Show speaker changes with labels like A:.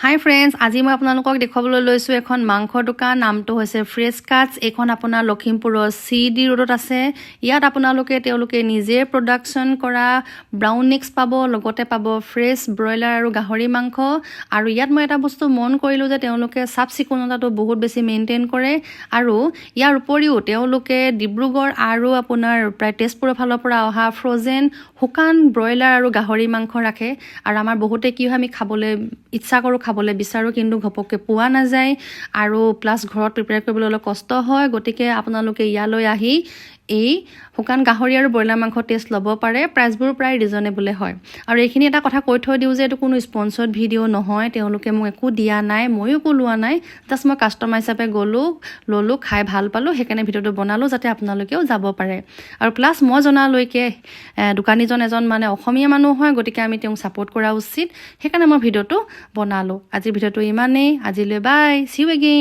A: হাই friends, আজি মই আপোনালোকক দেখুৱাবলৈ লৈছোঁ এখন মাংসৰ দোকান। নামটো হৈছে ফ্ৰেছ কাটছ। এইখন আপোনাৰ লখিমপুৰৰ CD ৰোডত আছে। ইয়াত তেওঁলোকে নিজে প্ৰডাকশ্যন কৰা ব্ৰাউন এগছ পাব, লগতে পাব ফ্ৰেছ ব্ৰইলাৰ আৰু গাহৰি মাংস। আৰু ইয়াত মই এটা বস্তু মন কৰিলোঁ যে তেওঁলোকে চাফ চিকুণতাটো বহুত বেছি মেইনটেইন কৰে। আৰু ইয়াৰ উপৰিও তেওঁলোকে ডিব্ৰুগড় আৰু আপোনাৰ প্ৰায় তেজপুৰৰ ফালৰ পৰা অহা ফ্ৰ'জেন শুকান ব্ৰইলাৰ আৰু গাহৰি মাংস ৰাখে। আৰু আমাৰ বহুতে কি হয়, আমি খাবলৈ ইচ্ছা কৰোঁ, খাবলৈ বিচাৰোঁ, কিন্তু ঘপককৈ পোৱা নাযায় আৰু প্লাছ ঘৰত প্ৰিপেয়াৰ কৰিবলৈ অলপ কষ্ট হয়। গতিকে আপোনালোকে ইয়ালৈ আহি এই শুকান গাহৰি আৰু ব্ৰইলাৰ মাংস টেষ্ট ল'ব পাৰে। প্ৰাইচবোৰ প্ৰায় ৰিজনেবলে হয়। আৰু এইখিনি এটা কথা কৈ থৈ দিওঁ যে এইটো কোনো স্পনচৰ্ড ভিডিঅ' নহয়। তেওঁলোকে মোক একো দিয়া নাই, ময়ো একো লোৱা নাই। জাষ্ট মই কাষ্টমাৰ হিচাপে ল'লোঁ, খাই ভাল পালোঁ, সেইকাৰণে ভিডিঅ'টো বনালোঁ যাতে আপোনালোকেও যাব পাৰে। আৰু প্লাছ মই জনালৈকে দোকানীজন এজন অসমীয়া মানুহ হয়, গতিকে আমি তেওঁক ছাপোৰ্ট কৰা উচিত। সেইকাৰণে মই ভিডিঅ'টো বনালোঁ। আজিৰ ভিডিঅ'টো ইমানেই। আজিলৈ বাই, চি ইউ এগেইন।